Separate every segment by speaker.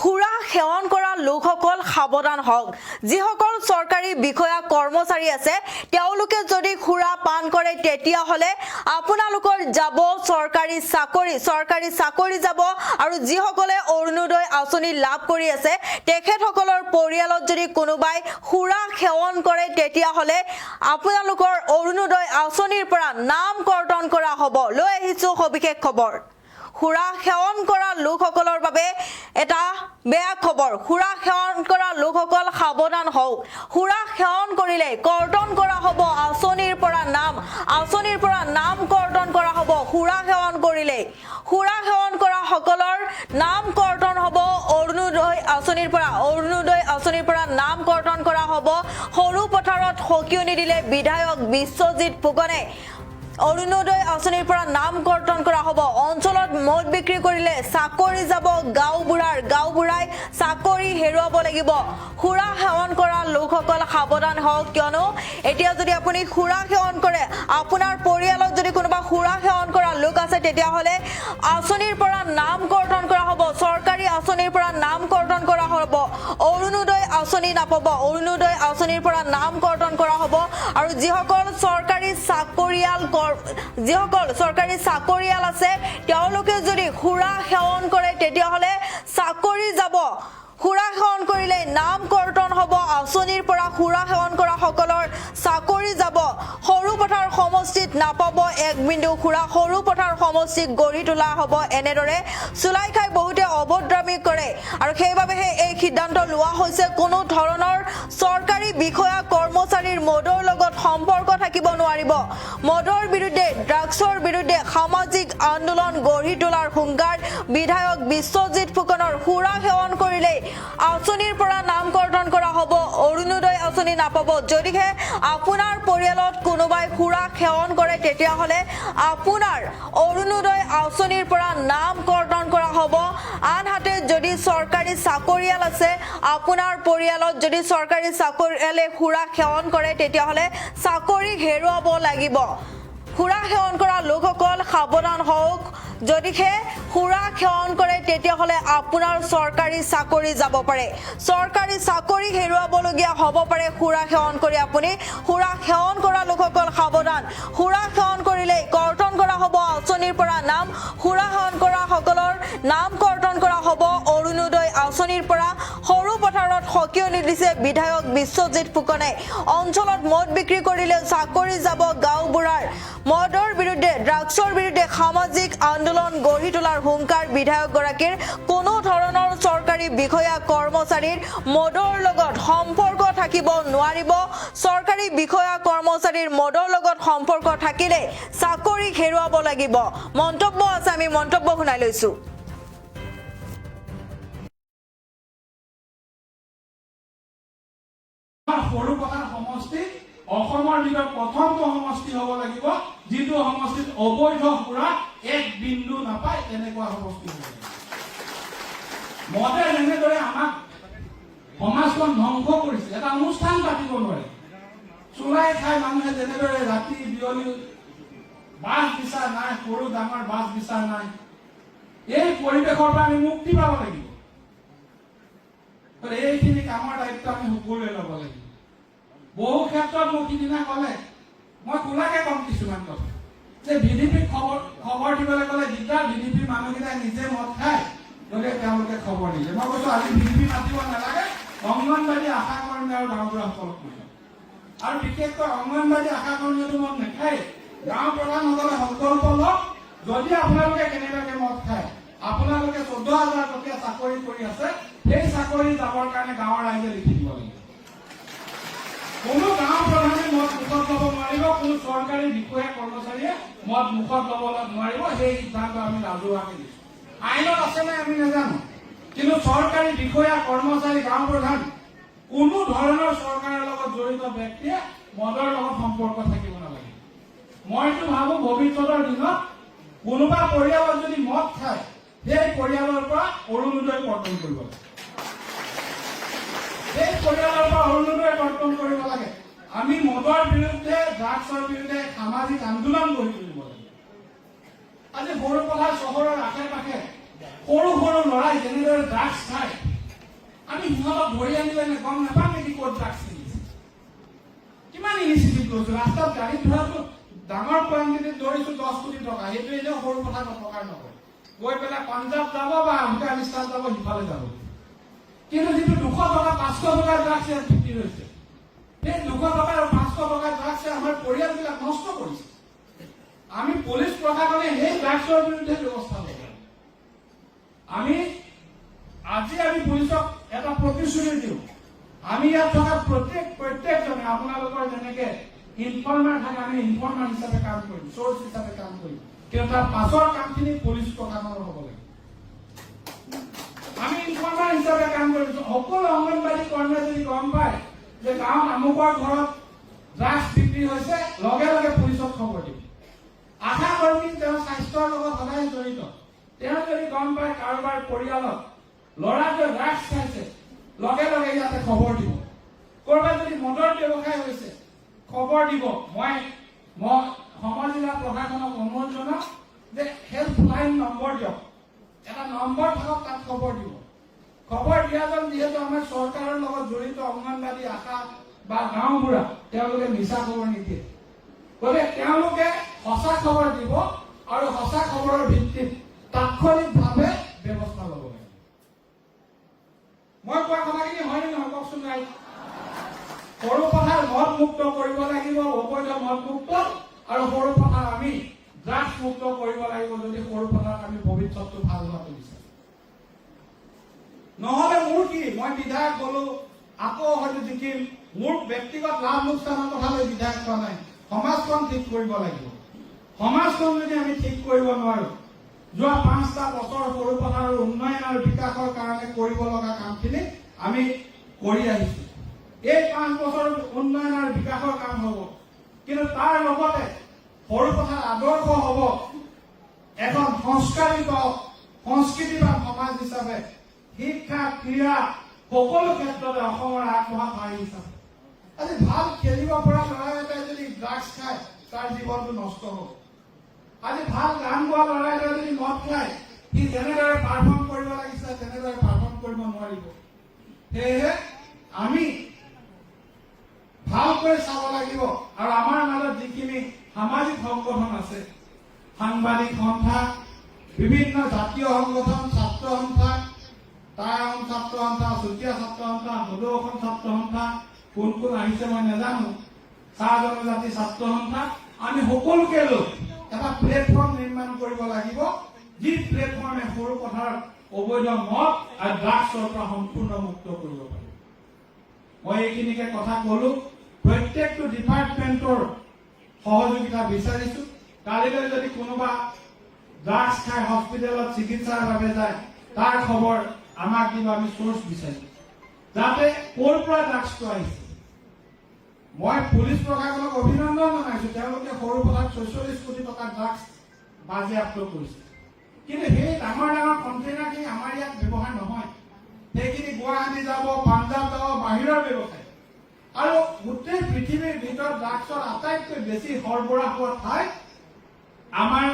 Speaker 1: সুৰা সেৱন কৰা লোকসকল সাৱধান হওক। যিসকল চৰকাৰী বিষয়া কৰ্মচাৰী আছে তেওঁলোকে যদি সুৰা পান কৰে তেতিয়াহলে আপোনালোকৰ যাব চৰকাৰী চাকৰি যাব। আৰু যিসকলে অৰুণোদয় আঁচনি লাভ কৰি আছে তেখেতসকলৰ পৰিয়ালত যদি কোনোবাই সুৰা সেৱন কৰে তেতিয়াহলে আপোনালোকৰ অৰুণোদয় আঁচনিৰ পৰা নাম কৰ্তন কৰা হ'ব। লৈ আহিছো সবিশেষ খবৰ। সুৰা সেৱন কৰা লোকসকলৰ বাবে এটা বেয়া খবৰ। সুৰা সেৱন কৰা লোকসকল সাৱধান হওক। সুৰা সেৱন কৰিলে কৰ্তন কৰা হ'ব আঁচনিৰ পৰা নাম কৰ্তন কৰা হ'ব। সুৰা সেৱন কৰিলে সুৰা সেৱন কৰা সকলৰ নাম কৰ্তন হ'ব অৰুণোদয় আঁচনিৰ পৰা নাম কৰ্তন কৰা হ'ব। সৰু পথাৰত সকিয়নি নিদিলে বিধায়ক বিশ্বজিৎ ফুকনে। অৰুণোদয় আঁচনিৰ পৰা নাম কৰ্তন কৰা হ'ব। অঞ্চলত মদ বিক্ৰী কৰিলে চাকৰি যাব গাঁওবুঢ়াই চাকৰি হেৰুৱাব লাগিব। সুৰা সেৱন কৰা লোকসকল সাৱধান হওক, কিয়নো এতিয়া যদি আপুনি সুৰা সেৱন কৰে আপোনাৰ পৰিয়ালত যদি কোনোবা সুৰা সেৱন কৰা লোক আছে তেতিয়াহলে আঁচনিৰ পৰা নাম কৰ্তন কৰা হ'ব। চৰকাৰী আঁচনিৰ পৰা নাম কৰ্তন কৰা হ'ব। অৰুণোদয় আঁচনি নাপাব। অৰুণোদয় আঁচনিৰ পৰা নাম কৰ্তন কৰা হ'ব। আৰু যিসকল চৰকাৰী চাকৰিয়াল আছে তেওঁলোকে যদি সুৰা সেৱন কৰে তেতিয়াহলে চাকৰি যাব। সুৰা সেৱন কৰিলে নাম কৰ্তন হ'ব আঁচনিৰ পৰা। সুৰা সেৱন কৰা সকলৰ চাকৰি যাব। সৰু পথাৰ সমষ্টিত নাপাব এক বিন্দু সুৰা। সৰু পথাৰ সমষ্টিক গঢ়ি তোলা হ'ব। এনেদৰে চুলাই খাই বহুতে অভদ্ৰামী কৰে আৰু সেইবাবেহে এই সিদ্ধান্ত লোৱা হৈছে। কোনো ধৰণৰ চৰকাৰী বিষয়া কৰ্মচাৰীৰ মদৰ লগত সম্পৰ্ক থাকিব নোৱাৰিব। মদৰ বিৰুদ্ধে ড্ৰাগছৰ বিৰুদ্ধে সামাজিক আন্দোলন গঢ়ি তোলাৰ হুংকাৰ বিধায়ক বিশ্বজিৎ ফুকনৰ। সুৰা সেৱন কৰিলে আঁচনিৰ পৰা নাম কৰ্তন কৰা হ'ব। অৰুণোদয় আঁচনি নাপাব। যদিহে আপোনাৰ পৰিয়ালত কোনোবাই সুৰা সেৱন কৰে তেতিয়াহলে আপোনাৰ অৰুণোদয় আঁচনিৰ পৰা নাম কৰ্তন কৰা হ'ব। আনহাতে যদি চৰকাৰী চাকৰিয়াল আছে আপোনাৰ পৰিয়ালত যদি চৰকাৰী চাকৰিয়ালে সুৰা সেৱন কৰে তেতিয়াহলে চাকৰি হেৰুৱাব লাগিব। সুৰা সেৱন কৰা লোকসকল সাৱধান হওক। যদিহে সুৰা সেৱন কৰে তেতিয়াহলে আপোনাৰ চৰকাৰী চাকৰি যাব পাৰে। চৰকাৰী চাকৰি হেৰুৱাবলগীয়া হ'ব পাৰে সুৰা সেৱন কৰি। আপুনি সুৰা সেৱন কৰা লোকসকল সাৱধান। সুৰা সেৱন কৰিলে কৰ্তন কৰা হ'ব আঁচনিৰ পৰা নাম। সুৰা সেৱন কৰা সকলৰ নাম কৰ্তন কৰা হ'ব অৰুণোদয় আঁচনিৰ পৰা। সৰু পথাৰত সকিয়নি দিছে বিধায়ক বিশ্বজিৎ ফুকনে। অঞ্চলত মদ বিক্ৰী কৰিলে চাকৰি যাব গাঁওবুঢ়াৰ। মদৰ বিৰুদ্ধে ড্ৰাগছৰ বিৰুদ্ধে সামাজিক আন্দোলন গঢ়ি তোলাৰ হুংকাৰ বিধায়কগৰাকীৰ। কোনো ধৰণৰ চৰকাৰী বিষয়া কৰ্মচাৰীৰ মদৰ লগত সম্পৰ্ক থাকিব নোৱাৰিব। চৰকাৰী বিষয়া কৰ্মচাৰীৰ মদৰ লগত সম্পৰ্ক থাকিলে চাকৰি হেৰুৱাব লাগিব। মন্তব্য আছে, আমি মন্তব্য শুনাই লৈছো।
Speaker 2: সৰু পথাৰ সমষ্টি অসমৰ ভিতৰত প্ৰথমটো সমষ্টি হ'ব লাগিব যিটো সমষ্টিত অবৈধ সুৰা এক বিন্দু নাপায় তেনেকুৱা সমষ্টি হ'ব লাগিব। মদে যেনেদৰে আমাক সমাজখন ধ্বংস কৰিছে, এটা অনুষ্ঠান পাতিব নোৱাৰে। চুলাই খাই মানুহে যেনেদৰে ৰাতি বিয়লি বাছ বিচাৰ নাই, সৰু ডাঙৰ বাছ বিচাৰ নাই। এই পৰিৱেশৰ পৰা আমি মুক্তি পাব লাগিব। এইখিনি কামৰ দায়িত্ব আমি সকলোৱে ল'ব লাগিব। বহু ক্ষেত্ৰত মোক সিদিনা ক'লে, মই খোলাকে কম কিছুমান কথা, যে ভিডিপিক খবৰ দিবলৈ ক'লে দিগদাৰ। ভিডিপিৰ মানুহকেইটাই নিজে মদ খায়, গতিকে তেওঁলোকে খবৰ দিলে। মই কৈছো আজি ভিডিপি মাতিব নালাগে, অংগনবাদী আশা কৰ্মী আৰু গাঁওবুঢ়াসকলক কৈছো। আৰু বিশেষকৈ অংগনবাদী আশা কৰ্মীয়েতো মদ নাখায়। গাঁও প্ৰধানসকলে সংকল্প লওক, যদি আপোনালোকে কেনেবাকে মদ খায়, আপোনালোকে 14,000 টকীয়া চাকৰি কৰি আছে, সেই চাকৰি যাবৰ কাৰণে গাঁৱৰ ৰাইজে লিখি দিব লাগিব। কোনো গাঁও প্ৰধানে মদ মুখত ল'ব নোৱাৰিব, কোনো চৰকাৰী বিষয়া কৰ্মচাৰীয়ে মদ মুখত ল'ব নোৱাৰিব। সেই সিদ্ধান্ত আমি ৰাজহুৱাকে দিছো। আইনত আছে নে আমি নাজানো, কিন্তু চৰকাৰী বিষয়া কৰ্মচাৰী গাঁও প্ৰধান কোনো ধৰণৰ চৰকাৰৰ লগত জড়িত ব্যক্তিয়ে মদৰ লগত সম্পৰ্ক থাকিব নালাগে। মইতো ভাবো ভৱিষ্যতৰ দিনত কোনোবা পৰিয়ালত যদি মদ খায় সেই পৰিয়ালৰ পৰা অৰুণোদয় কৰ্তন কৰিব লাগে। সেই পৰিয়ালৰ পৰা অৰুণোদয় কৰ্তন কৰিব লাগে। আমি মদৰ বিৰুদ্ধে ড্ৰাগছৰ বিৰুদ্ধে সামাজিক আন্দোলন গঢ়ি তুলিব লাগে। আজি সৰু পথাৰ চহৰৰ আশে পাশে সৰু সৰু ল'ৰাই যেনেদৰে ড্ৰাগছ খায় আমি সিহঁতক ধৰি আনিলে গম নাপাম নেকি ক'ত ড্ৰাগছ কিনিছে? কিমান ইনিচিয়েটিভ লৈছো, ৰাস্তাত গাড়ী ধৰাটো ডাঙৰ পইণ্টখিনিত ধৰিছো 10 কোটি টকা, সেইটো এনেও সৰু কথা নথকাৰ নকয়। গৈ পেলাই পাঞ্জাৱ যাব বা আফগানিস্তান যাব, সিফালে যাব। কিন্তু যিটো 200 টকা 500 টকাৰ ড্ৰাগছ ইয়াত বিক্ৰী হৈছে, সেই 200 টকা আৰু 500 টকাৰ ড্ৰাগছে আমাৰ পৰিয়ালবিলাক নষ্ট কৰিছে। আমি পুলিচ প্ৰশাসনে সেই ড্ৰাগছৰ বিৰুদ্ধে ব্যৱস্থা ল'ব। আমি পুলিচক এটা প্ৰতিশ্ৰুতি দিওঁ, আমি ইয়াত থকা প্ৰত্যেকজনে আপোনালোকৰ যেনেকে ইনফৰ্মাৰ থাকে, আমি ইনফৰ্মাৰ হিচাপে কাম কৰিম, চ'ৰ্চ হিচাপে কাম কৰিম, কিন্তু তাৰ পাছৰ কামখিনি পুলিচ প্ৰশাসনৰ হ'ব লাগে। আমি ইনফৰ্মাৰ হিচাপে কাম কৰিম। সকলো অংগনবাড়ী কৰ্মীয়ে যদি গম পায় যে গাঁৱত আমুকৰ ঘৰত ড্ৰাগছ বিক্ৰী হৈছে, লগে লগে পুলিচক খবৰ দিম। আশা কৰ্মী তেওঁ স্বাস্থ্যৰ লগত সদায় জড়িত, তেওঁ যদি গম পায় কাৰোবাৰ পৰিয়ালত ল'ৰাটোৱে ড্ৰাগছ খাইছে, লগে লগে ইয়াতে খবৰ দিব। ক'ৰবাত যদি মদৰ ব্যৱসায় হৈছে, খবৰ দিব। মই সমাজ জিলা প্ৰশাসনক অনুৰোধ জনাম যে হেল্পলাইন নম্বৰ দিয়ক, এটা নম্বৰ থাকক, তাত খবৰ দিব। খবৰ দিয়াজন যিহেতু আমাৰ চৰকাৰৰ লগত জড়িত অংগনবাড়ী আশা বা গাঁওবুঢ়া, তেওঁলোকে মিছা খবৰ নিদিয়ে। গতিকে তেওঁলোকে সঁচা খবৰ দিব আৰু সঁচা খবৰৰ ভিত্তিত তাৎক্ষণিকভাৱে ব্যৱস্থা ল'ব লাগে। মই কোৱা কথাখিনি হয়নে নহয় কওকচোন ৰাইজ? সৰু পথাৰ মদ মুক্ত কৰিব লাগিব, অবৈধ মদ মুক্ত, আৰু সৰু পথাৰ আমি ড্ৰাগছ মুক্ত কৰিব লাগিব, যদি সৰু পথাৰত আমি ভৱিষ্যতটো ভাল হোৱাটো বিচাৰো। নহলে মোৰ কি, মই বিধায়ক হলো, আকৌ হয়তো জিকিম, মোৰ ব্যক্তিগত লাভ লোকচানৰ কথা লৈ বিধায়ক হোৱা নাই। সমাজখন ঠিক কৰিব লাগিব। সমাজখন যদি আমি ঠিক কৰিব নোৱাৰো, যোৱা 5টা বছৰ সৰু পথাৰৰ উন্নয়ন আৰু বিকাশৰ কাৰণে কৰিব লগা কামখিনি আমি কৰি আহিছো। এই 5 বছৰ উন্নয়ন আৰু বিকাশৰ কাম হ'ব, কিন্তু তাৰ লগতে সৰু পথাৰ আদৰ্শ হ'ব এখন সংস্কৃতিবান সমাজ হিচাপে, শিক্ষা ক্ৰীড়া সকলো ক্ষেত্ৰতে অসমৰ আগবঢ়া ঠাই হিচাপে। আজি ভাল খেলিব পৰা ল'ৰা এটাই যদি ড্ৰাগছ খায়, তাৰ জীৱনটো নষ্ট হ'ব। আজি ভাল গান গোৱা ল'ৰা এটাই যদি মদ খায়, সি যেনেদৰে পাৰফৰ্ম কৰিব লাগিছিলে তেনেদৰে পাৰফৰ্ম কৰিব নোৱাৰিব। সেয়েহে আমি ভালকৈ চাব লাগিব। আৰু আমাৰ মাজত যিখিনি সামাজিক সংগঠন আছে, সাংবাদিক সন্থা, বিভিন্ন জাতীয় সংগঠন, ছাত্ৰ সন্থা, টায়াং ছাত্ৰ সন্থা, চুতীয়া ছাত্ৰ সন্থা, সদৌ অসম ছাত্ৰ সন্থা, কোন কোন আহিছে মই নাজানো, চাহ জনজাতি ছাত্ৰ সন্থা, আমি সকলোকে লৈ এটা প্লেটফৰ্ম নিৰ্মাণ কৰিব লাগিব, যি প্লেটফৰ্মে সৰু পথাৰত অবৈধ মদ আৰু ড্ৰাগছৰ পৰা সম্পূৰ্ণ মুক্ত কৰিব পাৰিব। মই এইখিনিকে কথা কলো, প্ৰত্যেকটো ডিপাৰ্টমেণ্টৰ সহযোগিতা বিচাৰিছো। কালিলৈ যদি কোনোবা ড্ৰাগছ খাই হস্পিটেলত চিকিৎসাৰ বাবে যায়, তাৰ খবৰ আমাক দিব, আমি চ'ৰ্চ বিচাৰিম, যাতে ক'ৰ পৰা ড্ৰাগছটো আহিছে। মই পুলিচ প্ৰশাসনক অভিনন্দন জনাইছো, তেওঁলোকে সৰু পথাৰত 46 কোটি টকাৰ ড্ৰাগছ বাজেয়াপ্ত কৰিছে। কিন্তু সেই ডাঙৰ ডাঙৰ কণ্টেইনাৰখিনি আমাৰ ইয়াত ব্যৱহাৰ নহয়, সেইখিনি গুৱাহাটী যাব, পাঞ্জাৱ যাব, বাহিৰৰ ব্যৱসায়। আৰু গোটেই পৃথিৱীৰ ভিতৰত ড্ৰাগছৰ আটাইতকৈ বেছি সৰবৰাহ হোৱা ঠাই আমাৰ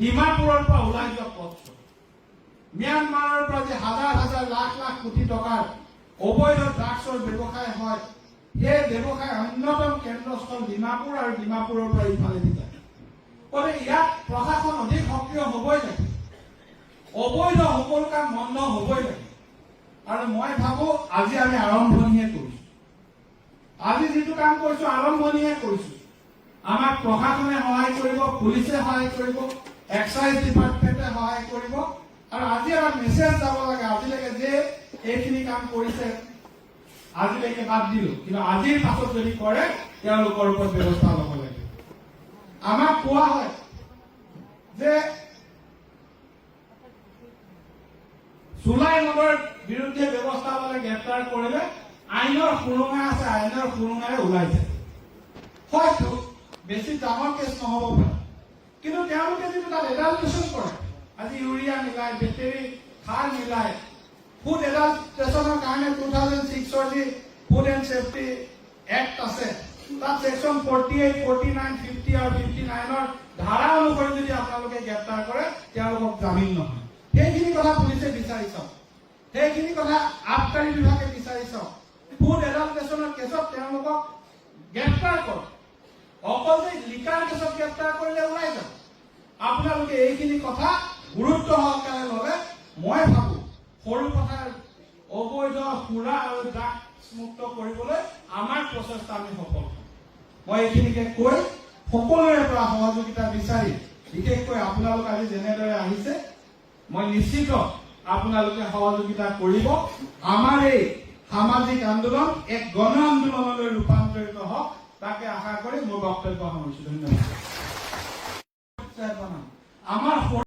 Speaker 2: ডিমাপুৰৰ পৰা ওলাই যোৱা পথটো। ম্যানমাৰৰ পৰা যে হাজাৰ হাজাৰ লাখ লাখ কোটি টকাৰ অবৈধ ড্ৰাগছৰ ব্যৱসায় হয়, সেই ব্যৱসায় অন্যতম কেন্দ্ৰস্থল ডিমাপুৰ, আৰু ডিমাপুৰৰ পৰা ইফালে যায়। গতিকে ইয়াত প্ৰশাসন অধিক সক্ৰিয় হ'বই লাগে, অবৈধ সকলো কাম বন্ধ হ'বই লাগে। আৰু মই ভাবো আজি আমি আৰম্ভণিহে কৰিছো, আজি যিটো কাম কৰিছো আৰম্ভণিহে কৰিছো। আমাক প্ৰশাসনে সহায় কৰিব, পুলিচে সহায় কৰিব, এক্সাইজ ডিপাৰ্টমেণ্টে সহায় কৰিব। আৰু আজি আমাৰ মেছেজ যাব লাগে, আজিলৈকে যে এইখিনি কাম কৰিছে আজিলৈকে বাদ দিলো, কিন্তু আজিৰ পাছত যদি কৰে তেওঁলোকৰ ওপৰত ব্যৱস্থা ল'ব লাগে। আমাক কোৱা হয় যে চুলাই মদৰ বিৰুদ্ধে ব্যৱস্থা ল'লে, গ্ৰেপ্তাৰ কৰিলে আইনৰ সুৰুঙা আছে, আইনৰ সুৰুঙাৰে ওলাই যায়। হয়তো বেছি ডাঙৰ কেছ নহ'ব পাৰে, কিন্তু তেওঁলোকে যিটো তাত এডাল্টেশ্যন কৰে, আজি ইউৰিয়া মিলাই, বেটেৰী সাৰ মিলাই, ফুড এডাল্টেশ্যনৰ কাৰণে 2006 যি ফুড এণ্ড ছেফটি এক্ট আছে, তাত ছেকশ্যন 48, 49, 50 আৰু 59ৰ ধাৰা অনুসৰি যদি আপোনালোকে গ্ৰেপ্তাৰ কৰে, তেওঁলোকক জামিন নহয়। সেইখিনি কথা পুলিচে বিচাৰি চাওক। সেইখিনি কথা আবকাৰী বিভাগে বিচাৰি চাওক। ফুড এডাল্টেশ্যনৰ কেছত তেওঁলোকক গ্ৰেপ্তাৰ কৰক। অকল যে লিকাৰ কেছত গ্ৰেপ্তাৰ কৰিলে ওলাই যাব। আপোনালোকে এইখিনি কথা গুৰুত্ব সহকাৰে ল'লে মই ভাবো সৰুপথাৰ অবৈধ সুৰা আৰু ড্ৰাগছ মুক্ত কৰিবলৈ আমাৰ প্ৰচেষ্টা আমি সফল হ'ম। মই এইখিনিকে কৈ সকলোৰে পৰা সহযোগিতা বিচাৰি, বিশেষকৈ আপোনালোক আজি যেনেদৰে আহিছে, মই নিশ্চিত আপোনালোকে সহযোগিতা কৰিব। আমাৰ এই সামাজিক আন্দোলন এক গণ আন্দোলনলৈ ৰূপান্তৰিত হওক, তাকে আশা কৰি মোৰ বক্তব্য সামৰিছোঁ। ধন্যবাদ। আমাৰ